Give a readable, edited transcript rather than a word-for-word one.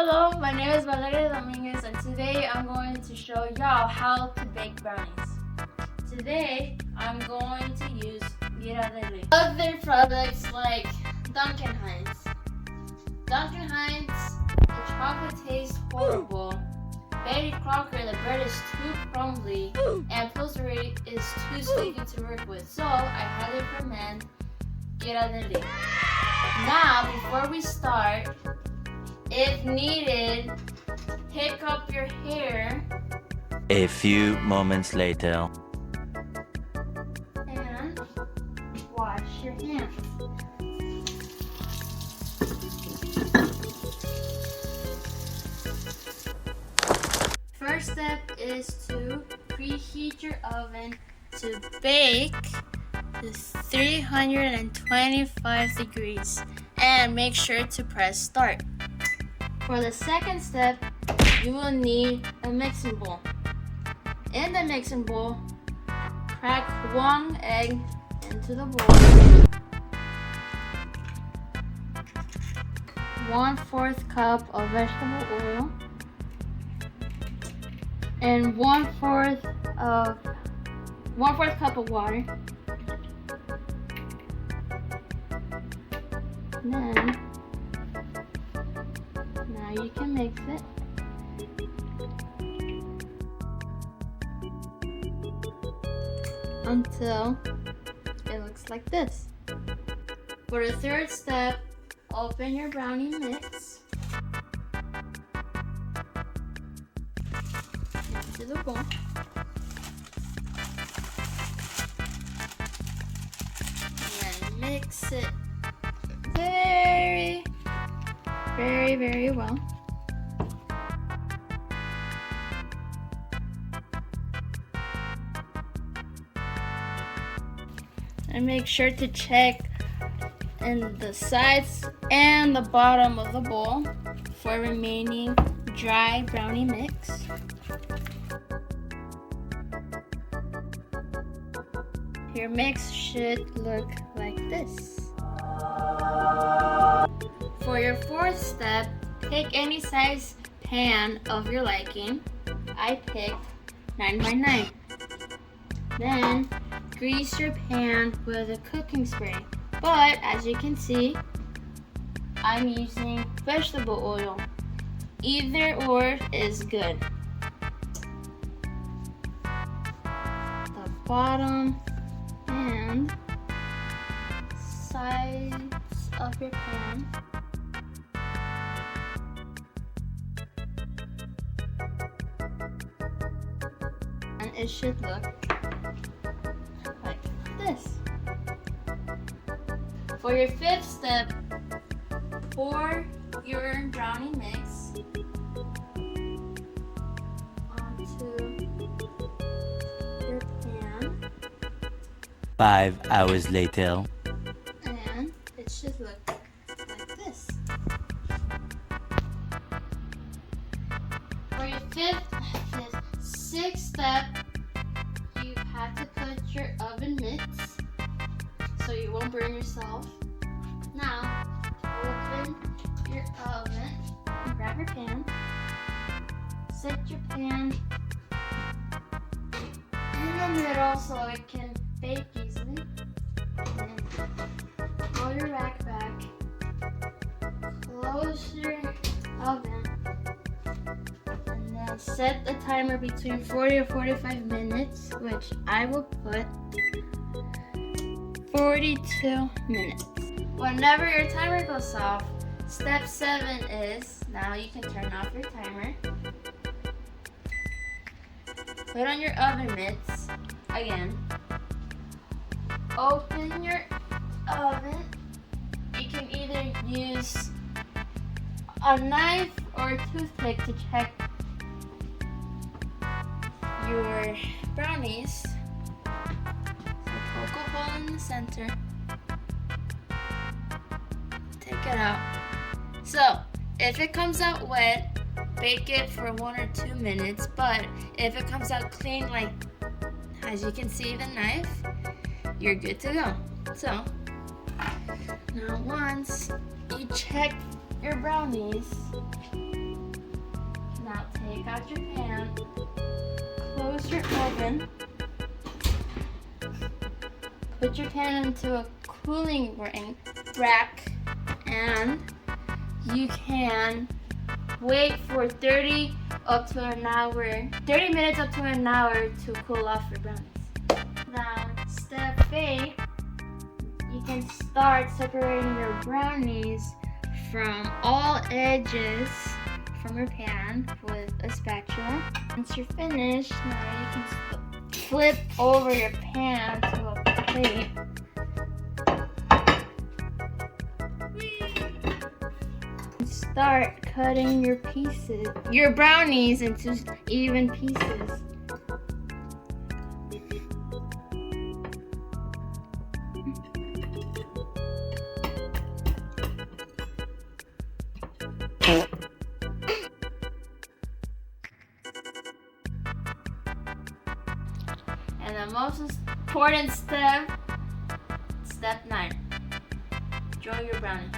Hello, my name is Valeria Dominguez and today I'm going to show y'all how to bake brownies. Today I'm going to use Ghirardelli. Other products like Duncan Hines. Duncan Hines, the chocolate tastes horrible. Betty Crocker, the bread is too crumbly, and Pillsbury is too sticky to work with. So I highly recommend Ghirardelli. Now, before we start, if needed, pick up your hair. A few moments later. And wash your hands. First step is to preheat your oven to bake to 325 degrees and make sure to press start. For the second step, you will need a mixing bowl. In the mixing bowl, crack 1 egg into the bowl. 1/4 cup of vegetable oil. And 1/4 cup of water. Then, now you can mix it. Until it looks like this. For the third step, open your brownie mix into the bowl. And then mix it very well. And make sure to check in the sides and the bottom of the bowl for remaining dry brownie mix. Your mix should look like this. For your fourth step, pick any size pan of your liking. I picked 9x9. Then grease your pan with a cooking spray. But as you can see, I'm using vegetable oil. Either or is good. The bottom and sides of your pan. And it should look like this. For your fifth step, pour your brownie mix onto your pan. 5 hours later. And it should look like this. For your sixth step, you have to put your oven mitts so you won't burn yourself. Now, open your oven and grab your pan. Set your pan in the middle so it can bake easily. And roll your rack back. Close your oven. And then set the timer between 40 or 45 minutes, which I will put 42 minutes. Whenever your timer goes off, step 7 is, now you can turn off your timer. Put on your oven mitts again. Open your oven. You can either use a knife or a toothpick to check your brownies. So poke a hole in the center. Take it out. So if it comes out wet, bake it for 1 or 2 minutes. But if it comes out clean, like as you can see the knife, you're good to go. So now once you check your brownies, Now take out your pan, close your oven, put your pan into a cooling rack, and you can wait for 30 minutes up to an hour to cool off your brownies. Now, step 8, you can start separating your brownies from all edges from your pan with a spatula. Once you're finished, now you can flip over your pan to a plate. Start cutting your brownies into even pieces. And the most important step, step 9, draw your brownie.